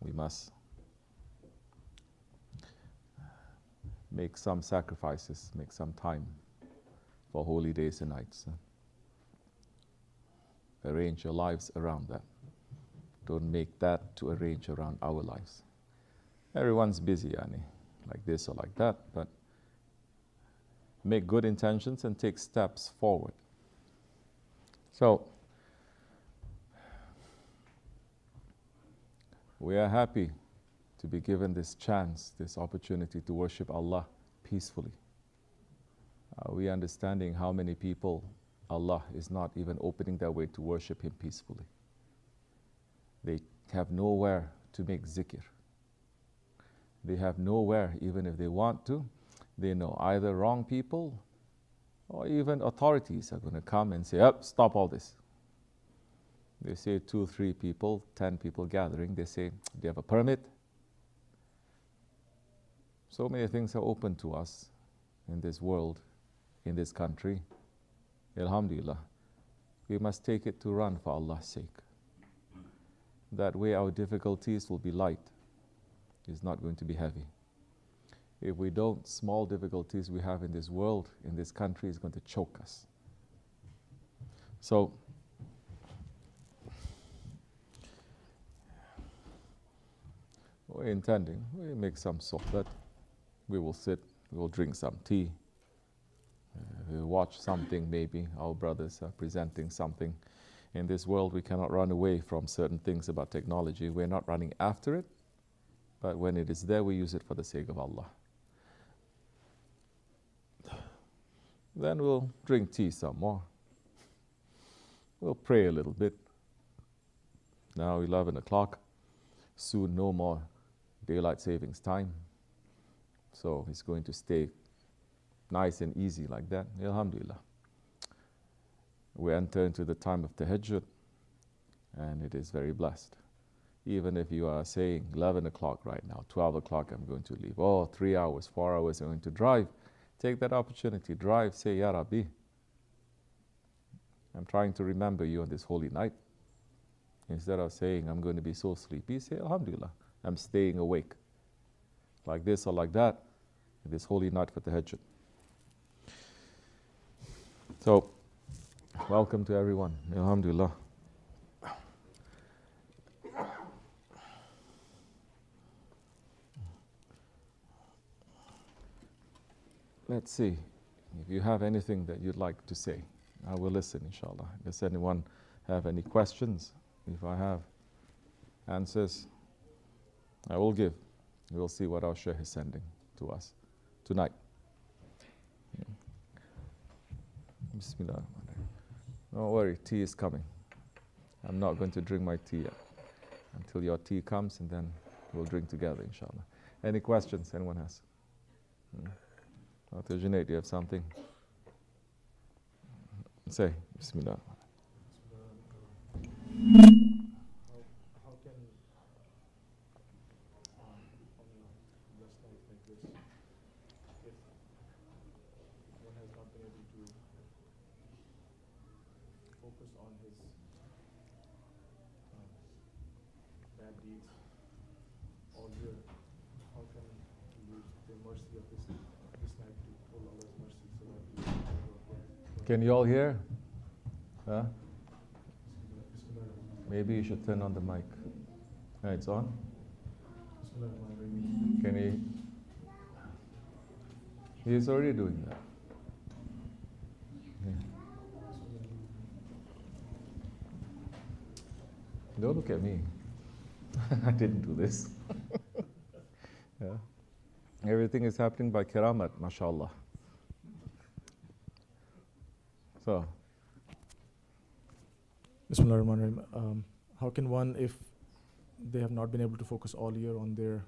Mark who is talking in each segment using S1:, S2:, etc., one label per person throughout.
S1: we must make some sacrifices, make some time for holy days and nights. Arrange your lives around that. Don't make that to arrange around our lives. Everyone's busy, yani, like this or like that, but make good intentions and take steps forward. So, we are happy to be given this chance, this opportunity to worship Allah peacefully. We are understanding how many people Allah is not even opening their way to worship Him peacefully. They have nowhere to make zikr. They have nowhere, even if they want to, they know either wrong people or even authorities are going to come and say, oh, stop all this. They say 2, 3 people, 10 people gathering, they say, do you have a permit? So many things are open to us in this world, in this country. Alhamdulillah. We must take it to run for Allah's sake. That way our difficulties will be light. It's not going to be heavy. If we don't, small difficulties we have in this world, in this country, is going to choke us. So, we're intending, we make some sohbat, we will sit, we will drink some tea, we'll watch something maybe, our brothers are presenting something. In this world we cannot run away from certain things about technology, we're not running after it, but when it is there we use it for the sake of Allah. Then we'll drink tea some more, we'll pray a little bit. Now 11 o'clock, soon no more daylight savings time, so it's going to stay nice and easy like that. Alhamdulillah. We enter into the time of tahajjud and it is very blessed. Even if you are saying 11 o'clock right now, 12 o'clock I'm going to leave, oh 3 hours, 4 hours I'm going to drive, take that opportunity, drive, say Ya Rabbi, I'm trying to remember you on this holy night. Instead of saying I'm going to be so sleepy, say Alhamdulillah, I'm staying awake, like this or like that, this holy night for tahajjud. So, welcome to everyone, Alhamdulillah. Let's see, if you have anything that you'd like to say, I will listen, inshallah. Does anyone have any questions? If I have answers, I will give. We'll see what our Shaykh is sending to us tonight. Bismillah. Don't worry, tea is coming. I'm not going to drink my tea yet until your tea comes, and then we'll drink together, inshallah. Any questions anyone has? Dr. Junaid, do you have something? Say, Bismillah.
S2: How can on just like this, if one has not been able to focus on his bad deeds all year, how can you use the mercy of this night to pull Allah's mercy so that
S1: Can you all hear? Huh? Maybe you should turn on the mic. It's on? Can he? He's already doing that. Yeah. Don't look at me. I didn't do this. Yeah. Everything is happening by kiramat, mashallah. So,
S2: Bismillahirrahmanirrahim. How can one, if they have not been able to focus all year on their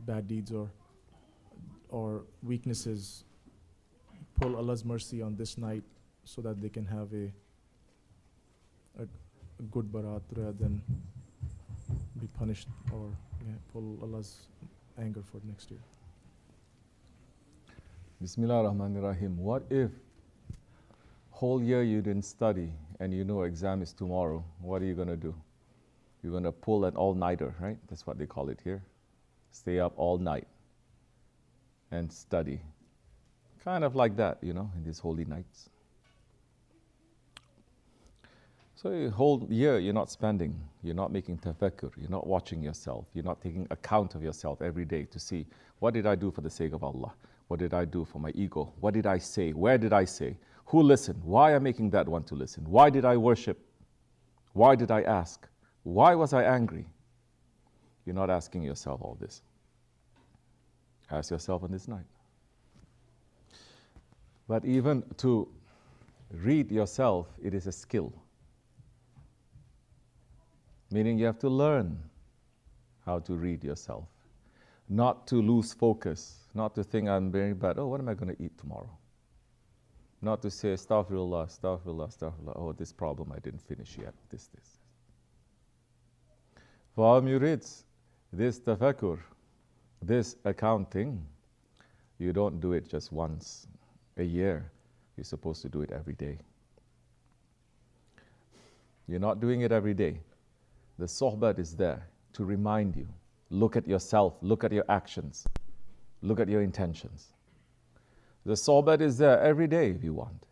S2: bad deeds or weaknesses, pull Allah's mercy on this night so that they can have a good Beraat rather than be punished or pull Allah's anger for next year?
S1: Bismillah ar-Rahman ar-Rahim. What if whole year you didn't study and you know exam is tomorrow? What are you going to do? You're going to pull an all-nighter, right? That's what they call it here. Stay up all night and study. Kind of like that, you know, in these holy nights. So a whole year you're not spending, you're not making tafakkur, you're not watching yourself, you're not taking account of yourself every day to see, what did I do for the sake of Allah? What did I do for my ego? What did I say? Where did I say? Who listened? Why am I making that one to listen? Why did I worship? Why did I ask? Why was I angry? You're not asking yourself all this. Ask yourself on this night. But even to read yourself, it is a skill. Meaning you have to learn how to read yourself. Not to lose focus. Not to think I'm very bad. Oh, what am I going to eat tomorrow? Not to say, astaghfirullah, astaghfirullah, astaghfirullah. Oh, this problem I didn't finish yet. This. For our murids, this tafakkur, this accounting, you don't do it just once a year. You're supposed to do it every day. You're not doing it every day. The sohbat is there to remind you. Look at yourself, look at your actions, look at your intentions. The sohbat is there every day if you want.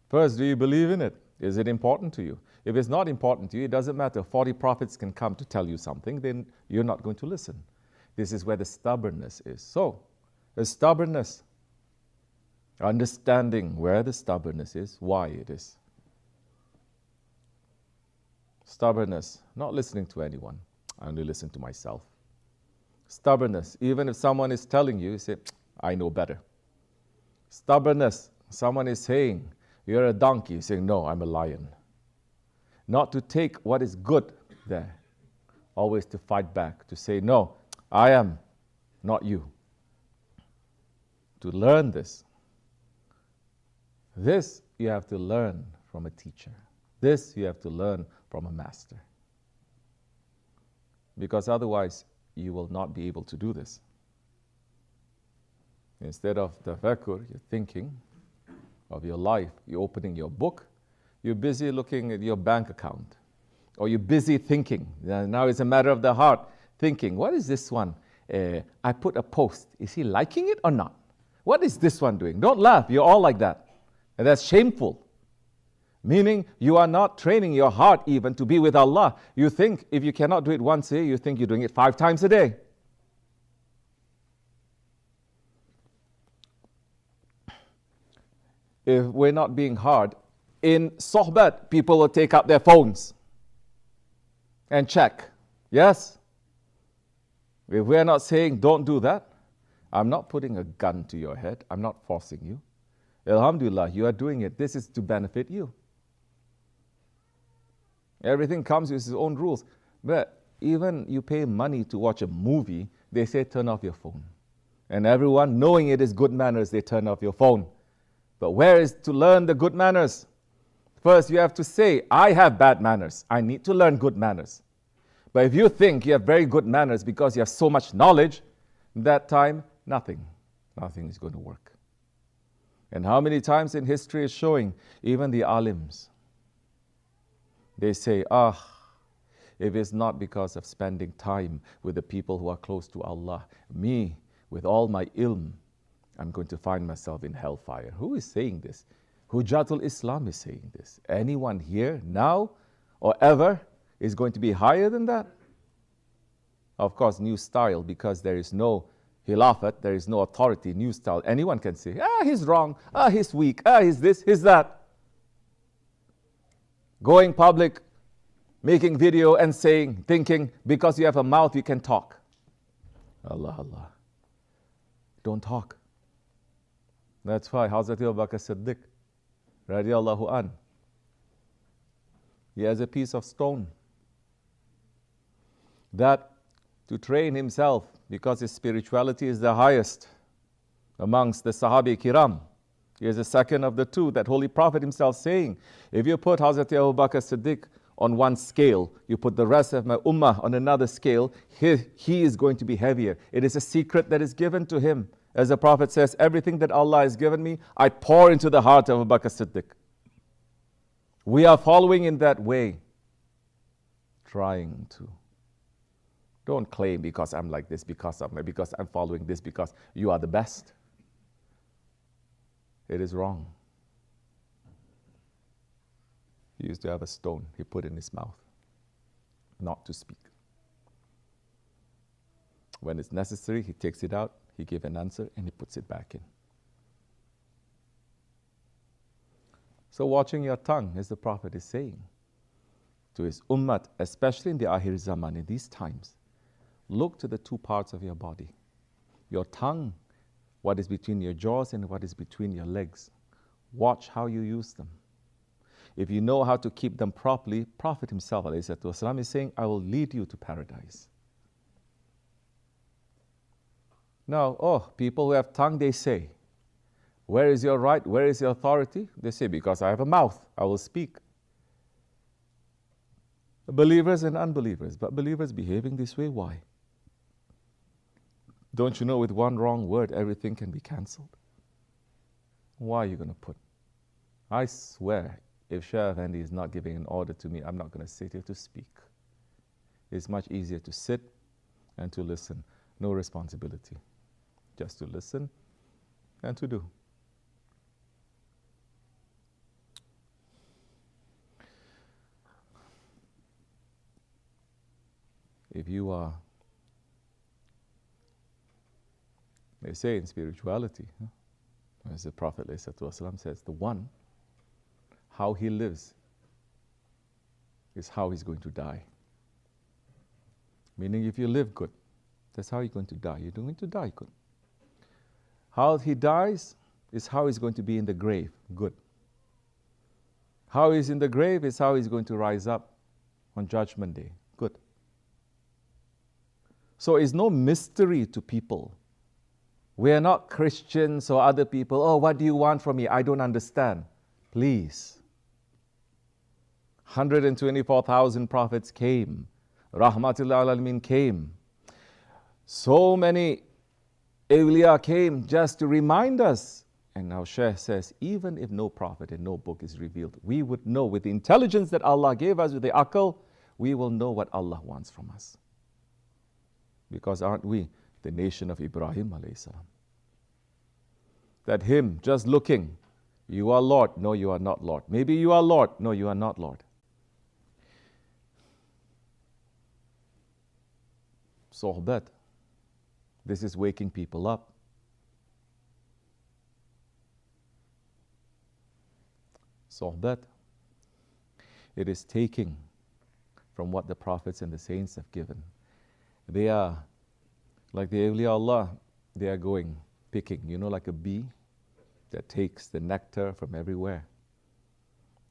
S1: First, do you believe in it? Is it important to you? If it's not important to you, it doesn't matter. 40 prophets can come to tell you something, then you're not going to listen. This is where the stubbornness is. So, the stubbornness, understanding where the stubbornness is, why it is. Stubbornness, not listening to anyone. I only listen to myself. Stubbornness, even if someone is telling you, you say, I know better. Stubbornness, someone is saying, you're a donkey, you say, no, I'm a lion. Not to take what is good there, always to fight back, to say, no, I am, not you. To learn this you have to learn from a teacher. This you have to learn from a master. Because otherwise, you will not be able to do this. Instead of tafakkur, you're thinking of your life, you're opening your book, you're busy looking at your bank account, or you're busy thinking. Now it's a matter of the heart, thinking, what is this one? I put a post. Is he liking it or not? What is this one doing? Don't laugh, you're all like that. And that's shameful. Meaning, you are not training your heart even to be with Allah. You think if you cannot do it once a day, you think you're doing it 5 times a day. If we're not being hard, in sohbat, people will take out their phones and check. Yes? If we're not saying, don't do that, I'm not putting a gun to your head. I'm not forcing you. Alhamdulillah, you are doing it. This is to benefit you. Everything comes with its own rules. But even you pay money to watch a movie, they say turn off your phone. And everyone, knowing it is good manners, they turn off your phone. But where is to learn the good manners? First, you have to say, I have bad manners. I need to learn good manners. But if you think you have very good manners because you have so much knowledge, that time, nothing is going to work. And how many times in history is showing, even the alims, they say, if it's not because of spending time with the people who are close to Allah, me, with all my ilm, I'm going to find myself in hellfire. Who is saying this? Hujjatul Islam is saying this. Anyone here, now, or ever, is going to be higher than that? Of course, new style, because there is no Khilafat, there is no authority, new style. Anyone can say, he's wrong, he's weak, he's this, he's that. Going public, making video and saying, thinking, because you have a mouth, you can talk. Allah. Don't talk. That's why Hazrat Abu Bakr Siddiq, radiallahu an, he has a piece of stone that to train himself, because his spirituality is the highest amongst the Sahabi Kiram. He is the second of the two, that Holy Prophet himself saying, if you put Hazrat Abu Bakr Siddiq on one scale, you put the rest of my ummah on another scale, he is going to be heavier. It is a secret that is given to him. As the Prophet says, everything that Allah has given me, I pour into the heart of Abu Bakr Siddiq. We are following in that way, trying to. Don't claim because I'm like this, because I'm following this, because you are the best. It is wrong. He used to have a stone he put in his mouth, not to speak. When it's necessary, he takes it out, he gives an answer, and he puts it back in. So watching your tongue, as the Prophet is saying to his ummah, especially in the Akhir Zaman, in these times, look to the two parts of your body. Your tongue, what is between your jaws and what is between your legs. Watch how you use them. If you know how to keep them properly, Prophet himself ﷺ, is saying, I will lead you to paradise. Now, people who have tongue, they say, where is your right? Where is your authority? They say, because I have a mouth, I will speak. Believers and unbelievers, but believers behaving this way, why? Don't you know with one wrong word, everything can be cancelled? Why are you going to put? I swear, if Shaykh Effendi is not giving an order to me, I'm not going to sit here to speak. It's much easier to sit and to listen. No responsibility. Just to listen and to do. If you are, they say in spirituality, as the Prophet ﷺ says, the one, how he lives is how he's going to die. Meaning if you live good, that's how you're going to die. You're going to die good. How he dies is how he's going to be in the grave, good. How he's in the grave is how he's going to rise up on Judgment Day, good. So it's no mystery to people. We are not Christians or other people. Oh, what do you want from me? I don't understand. Please. 124,000 prophets came. Rahmatul Alamin came. So many awliya came just to remind us. And now Shaykh says, even if no prophet and no book is revealed, we would know with the intelligence that Allah gave us, with the akal, we will know what Allah wants from us. Because aren't we the nation of Ibrahim alayhi salam? That him just looking, you are Lord, no you are not Lord. Maybe you are Lord, no you are not Lord. Sohbat, this is waking people up. Sohbat, it is taking from what the prophets and the saints have given. They are, like the awliya Allah, they are going, picking, like a bee that takes the nectar from everywhere.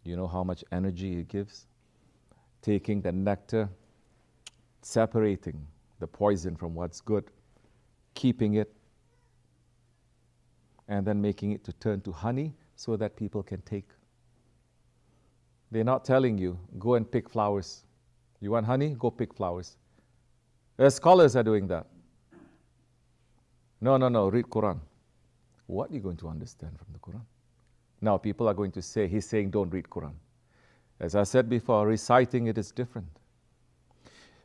S1: You know how much energy it gives? Taking the nectar, separating the poison from what's good, keeping it, and then making it to turn to honey so that people can take. They're not telling you, go and pick flowers. You want honey? Go pick flowers. Scholars are doing that. No, read Quran. What are you going to understand from the Quran? Now people are going to say, he's saying don't read Quran. As I said before, reciting it is different.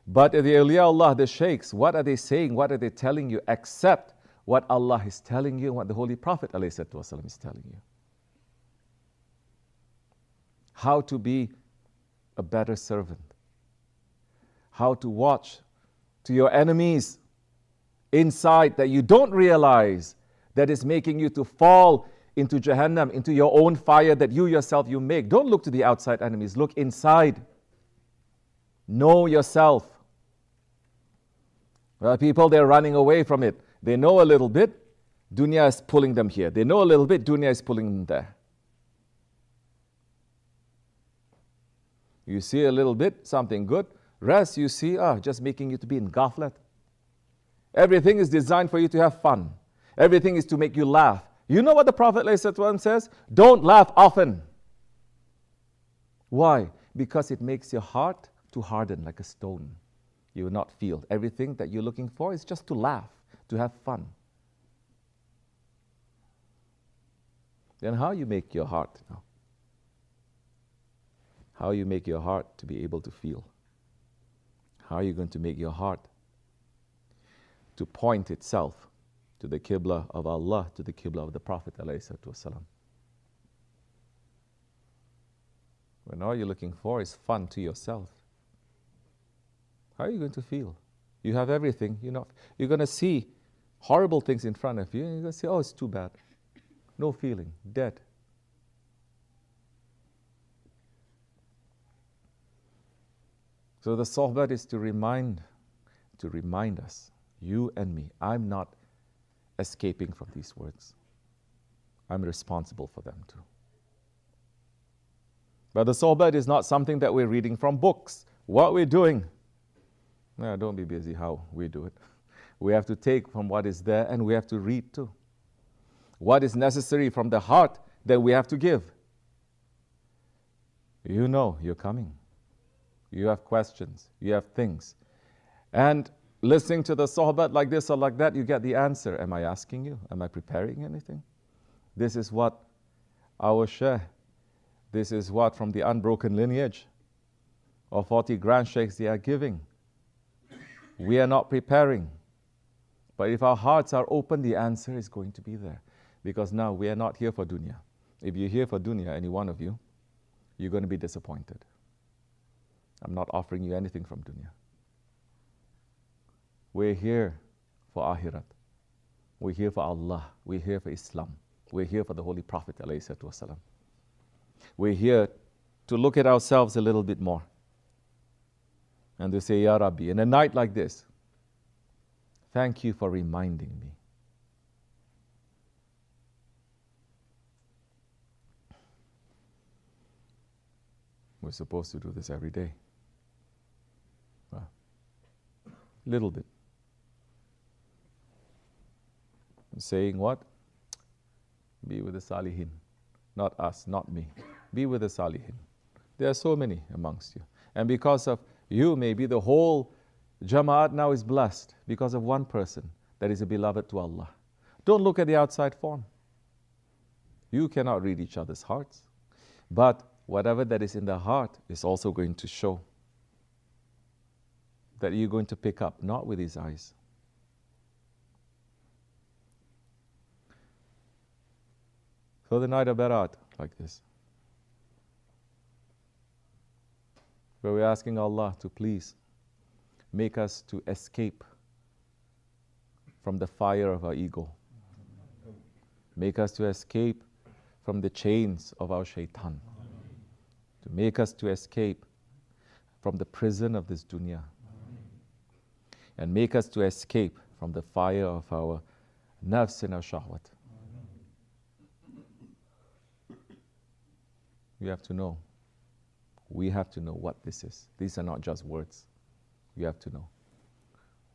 S1: But the awliya Allah, the sheikhs, what are they saying? What are they telling you except what Allah is telling you, what the Holy Prophet ﷺ is telling you? How to be a better servant. How to watch to your enemies inside that you don't realize that is making you to fall into Jahannam, into your own fire that you yourself you make. Don't look to the outside enemies, look inside. Know yourself. Well, people, they're running away from it. They know a little bit, dunya is pulling them here. They know a little bit, dunya is pulling them there. You see a little bit, something good. Rest you see, just making you to be in ghaflat. Everything is designed for you to have fun. Everything is to make you laugh. You know what the Prophet ﷺ says? Don't laugh often. Why? Because it makes your heart to harden like a stone. You will not feel. Everything that you're looking for is just to laugh, to have fun. Then how you make your heart now? how you make your heart to be able to feel. How are you going to make your heart to point itself to the Qibla of Allah, to the Qibla of the Prophet ﷺ? When all you're looking for is fun to yourself, how are you going to feel? You have everything. You're going to see horrible things in front of you, and you're going to say, oh, it's too bad. No feeling, dead. So the sohbet is to remind us, you and me, I'm not escaping from these words. I'm responsible for them too. But the sohbet is not something that we're reading from books. What we're doing, no, don't be busy how we do it. We have to take from what is there, and we have to read too. What is necessary from the heart that we have to give. You know you're coming. You have questions, you have things. And listening to the sohbet like this or like that, you get the answer. Am I asking you? Am I preparing anything? This is what our Shaykh, this is what from the unbroken lineage of 40 grand sheikhs they are giving. We are not preparing. But if our hearts are open, the answer is going to be there. Because now we are not here for dunya. If you're here for dunya, any one of you, you're going to be disappointed. I'm not offering you anything from dunya. We're here for akhirat. We're here for Allah. We're here for Islam. We're here for the Holy Prophet ﷺ. We're here to look at ourselves a little bit more and to say, Ya Rabbi, in a night like this, thank you for reminding me. We're supposed to do this every day. Little bit. Saying what? Be with the Salihin. Not us, not me. Be with the Salihin. There are so many amongst you. And because of you, maybe the whole Jamaat now is blessed because of one person that is a beloved to Allah. Don't look at the outside form. You cannot read each other's hearts. But whatever that is in the heart is also going to show. That you're going to pick up, not with his eyes. So the night of Beraat, like this, where we're asking Allah to please make us to escape from the fire of our ego. Make us to escape from the chains of our shaitan. To make us to escape from the prison of this dunya. And make us to escape from the fire of our nafs and our shahwat. You have to know. We have to know what this is. These are not just words. You have to know.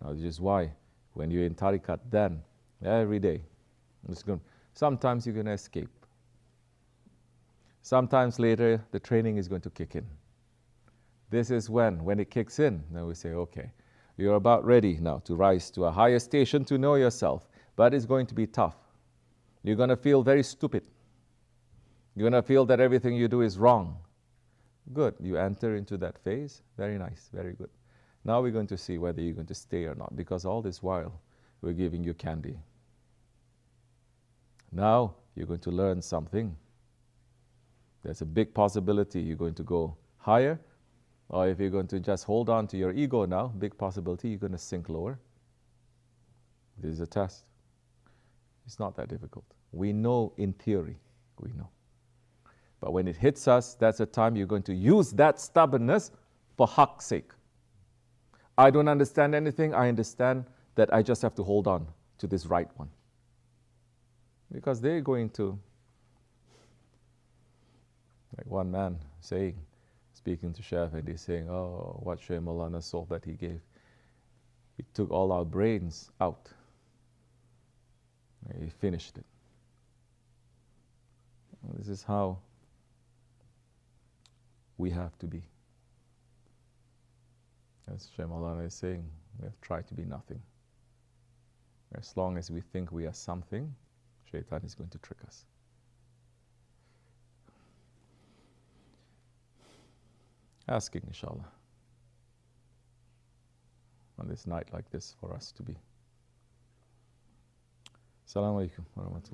S1: Now, this is why when you're in tariqat, then every day, sometimes you're going to escape. Sometimes later, the training is going to kick in. This is when it kicks in, then we say, okay, you're about ready now to rise to a higher station to know yourself. But it's going to be tough. You're going to feel very stupid. You're going to feel that everything you do is wrong. Good. You enter into that phase. Very nice. Very good. Now we're going to see whether you're going to stay or not. Because all this while, we're giving you candy. Now you're going to learn something. There's a big possibility you're going to go higher. Or if you're going to just hold on to your ego now, big possibility you're going to sink lower. This is a test. It's not that difficult. We know in theory, we know. But when it hits us, that's the time you're going to use that stubbornness for haqq's sake. I don't understand anything. I understand that I just have to hold on to this right one. Because they're going to, like one man saying, speaking to Shaykh Efendi, saying, oh, what Shaykh Maulana soul that he gave. He took all our brains out. He finished it. This is how we have to be. As Shaykh Maulana is saying, we have to try to be nothing. As long as we think we are something, Shaitan is going to trick us. asking, inshallah, on this night like this for us to be. Assalamu alaikum wa rahmatullah.